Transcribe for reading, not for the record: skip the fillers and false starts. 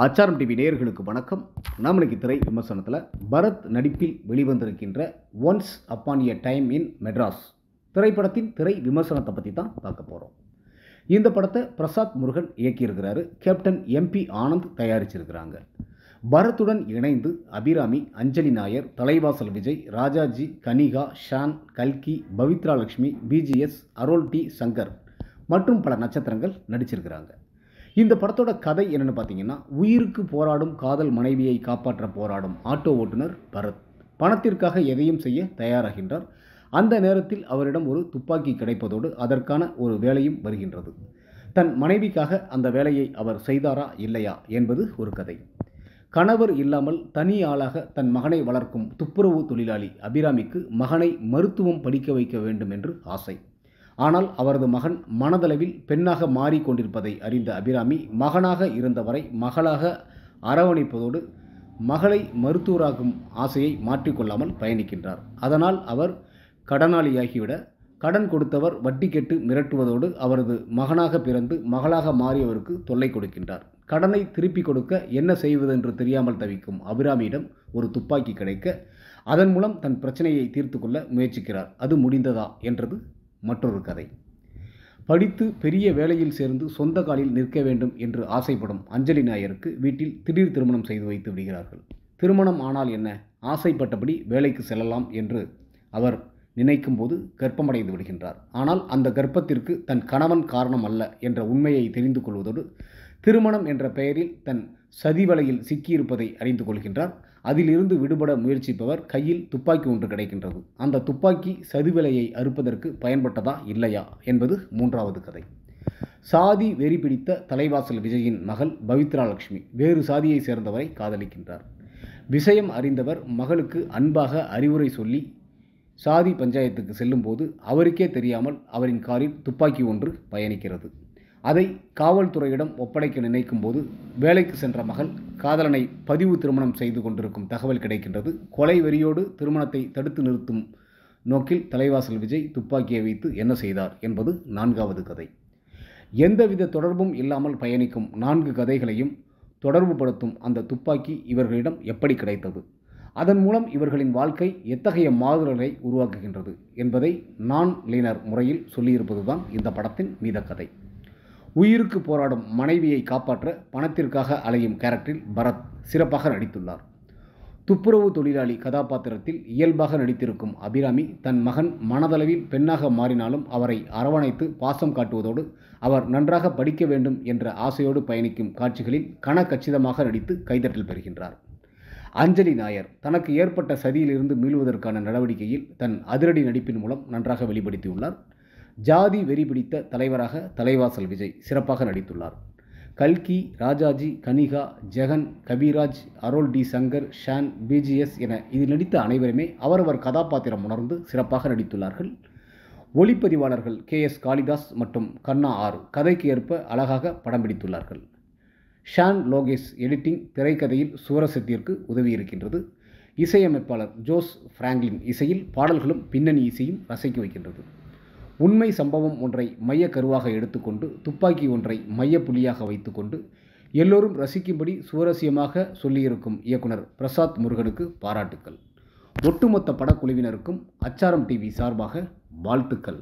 ஆச்சாரம் டிவி நேயர்களுக்கு வணக்கம். நாம் இன்னைக்கு திரை விமர்சனத்தில் பரத் நடிப்பில் வெளிவந்திருக்கின்ற once upon a time in Madras திரைப்படத்தின் திரை விமர்சனத்தை பற்றி தான் பார்க்க போகிறோம். இந்த படத்தை பிரசாத் முருகன் இயக்கியிருக்கிறாரு. கேப்டன் எம்பி ஆனந்த் தயாரிச்சிருக்கிறாங்க. பரத்துடன் இணைந்து அபிராமி, அஞ்சலி நாயர், தலைவாசல் விஜய், ராஜாஜி, கனிகா, ஷான், கல்கி, பவித்ரா லட்சுமி, பிஜிஎஸ், அரோல் டி சங்கர் மற்றும் பல நட்சத்திரங்கள் நடிச்சிருக்கிறாங்க. இந்த படத்தோட கதை என்னென்னு பார்த்தீங்கன்னா, உயிருக்கு போராடும் காதல் மனைவியை காப்பாற்ற போராடும் ஆட்டோ ஓட்டுநர் பரத் பணத்திற்காக எதையும் செய்ய தயாராகின்றார். அந்த நேரத்தில் அவரிடம் ஒரு துப்பாக்கி கிடைப்பதோடு அதற்கான ஒரு வேலையும் வருகின்றது. தன் மனைவிக்காக அந்த வேலையை அவர் செய்தாரா இல்லையா என்பது ஒரு கதை. கணவர் இல்லாமல் தனி ஆளாக தன் மகனை வளர்க்கும் துப்புரவு தொழிலாளி அபிராமிக்கு மகனை மருத்துவம் படிக்க வைக்க வேண்டும் என்று ஆசை. ஆனால் அவரது மகன் மனதளவில் பெண்ணாக மாறிக்கொண்டிருப்பதை அறிந்த அபிராமி மகனாக இருந்தவரை மகளாக அரவணைப்பதோடு மகளை மருத்துவராகும் ஆசையை மாற்றிக்கொள்ளாமல் பயணிக்கின்றார். அதனால் அவர் கடனாளியாகிவிட கடன் கொடுத்தவர் வட்டி கெட்டு மிரட்டுவதோடு அவரது மகனாக பிறந்து மகளாக மாறியவருக்கு தொல்லை கொடுக்கின்றார். கடனை திருப்பி கொடுக்க என்ன செய்வதென்று தெரியாமல் தவிக்கும் அபிராமியிடம் ஒரு துப்பாக்கி கிடைக்க அதன் மூலம் தன் பிரச்சனையை தீர்த்து கொள்ள முயற்சிக்கிறார். அது முடிந்ததா என்றது மற்றொரு கதை. படித்து பெரிய வேலையில் சேர்ந்து சொந்த காலில் நிற்க வேண்டும் என்று ஆசைப்படும் அஞ்சலி நாயருக்கு வீட்டில் திடீர் திருமணம் செய்து வைத்து விடுகிறார்கள். திருமணம் ஆனால் என்ன, ஆசைப்பட்டபடி வேலைக்கு செல்லலாம் என்று அவர் நினைக்கும் போது கர்ப்பமடைந்து விடுகின்றார். ஆனால் அந்த கர்ப்பத்திற்கு தன் கணவன் காரணம் அல்ல என்ற உண்மையை தெரிந்து கொள்வதோடு திருமணம் என்ற பெயரில் தன் சதிவலையில் சிக்கியிருப்பதை அறிந்து கொள்கின்றார். அதிலிருந்து விடுபட முயற்சிப்பவர் கையில் துப்பாக்கி ஒன்று கிடைக்கின்றது. அந்த துப்பாக்கி சதிவலையை அறுப்பதற்கு பயன்பட்டதா இல்லையா என்பது மூன்றாவது கதை. சாதி வெறி பிடித்த தலைவாசல் விஜயின் மகள் பவித்ரா லட்சுமி வேறு சாதியை சேர்ந்தவரை காதலிக்கின்றார். விஷயம் அறிந்தவர் மகளுக்கு அன்பாக அறிவுரை சொல்லி சாதி பஞ்சாயத்துக்கு செல்லும்போது அவருக்கே தெரியாமல் அவரின் காரில் துப்பாக்கி ஒன்று பயணிக்கிறது. அதை காவல்துறையிடம் ஒப்படைக்க நினைக்கும் போது வேலைக்கு சென்ற மகள் காதலனை பதிவு திருமணம் செய்து கொண்டிருக்கும் தகவல் கிடைக்கின்றது. கொலை வெறியோடு திருமணத்தை தடுத்து நிறுத்தும் நோக்கில் தலைவாசல் விஜய் துப்பாக்கியை வைத்து என்ன செய்தார் என்பது நான்காவது கதை. எந்தவித தொடர்பும் இல்லாமல் பயணிக்கும் 4 கதைகளையும் தொடர்புபடுத்தும் அந்த துப்பாக்கி இவர்களிடம் எப்படி கிடைத்தது, அதன் மூலம் இவர்களின் வாழ்க்கை எத்தகைய மாறுதல்களை உருவாக்குகின்றது என்பதை நான் லீனர் முறையில் சொல்லியிருப்பதுதான் இந்த படத்தின் மீத கதை. உயிருக்கு போராடும் மனைவியை காப்பாற்ற பணத்திற்காக அலையும் கேரக்டரில் பரத் சிறப்பாக நடித்துள்ளார். துப்புரவு தொழிலாளி கதாபாத்திரத்தில் இயல்பாக நடித்திருக்கும் அபிராமி தன் மகன் மனதளவில் பெண்ணாக மாறினாலும் அவரை அரவணைத்து பாசம் காட்டுவதோடு அவர் நன்றாக படிக்க வேண்டும் என்ற ஆசையோடு பயணிக்கும் காட்சிகளில் கச்சிதமாக நடித்து கைதட்டல் பெறுகின்றார். அஞ்சலி நாயர் தனக்கு ஏற்பட்ட சதியிலிருந்து மீள்வதற்கான நடவடிக்கையில் தன் அதிரடி நடிப்பின் மூலம் நன்றாக வெளிப்படுத்தியுள்ளார். ஜாதி வெறி பிடித்த தலைவராக தலைவாசல் விஜய் சிறப்பாக நடித்துள்ளார். கல்கி, ராஜாஜி, கனிகா, ஜெகன், கபிராஜ், அரோல் டி சங்கர், ஷான், பிஜிஎஸ் என இதில் நடித்த அனைவருமே அவரவர் கதாபாத்திரம் உணர்ந்து சிறப்பாக நடித்துள்ளார்கள். ஒளிப்பதிவாளர்கள் KS காளிதாஸ் மற்றும் கண்ணா ஆர் கதைக்கு ஏற்ப அழகாக படம் பிடித்துள்ளார்கள். ஷான் லோகேஷ் எடிட்டிங் திரைக்கதையில் சுவரசத்திற்கு உதவியிருக்கின்றது. இசையமைப்பாளர் ஜோஸ் பிராங்க்லின் இசையில் பாடல்களும் பின்னணி இசையும் ரசிக்க வைக்கின்றது. உண்மை சம்பவம் ஒன்றை மைய கருவாக எடுத்துக்கொண்டு துப்பாக்கி ஒன்றை மைய புள்ளியாக வைத்துக்கொண்டு எல்லோரும் ரசிக்கும்படி சுவாரஸ்யமாக சொல்லியிருக்கும் இயக்குனர் பிரசாத் முருகனுக்கு பாராட்டுக்கள். ஒட்டுமொத்த படக்குழுவினருக்கும் ஆச்சாரம் டிவி சார்பாக வாழ்த்துக்கள்.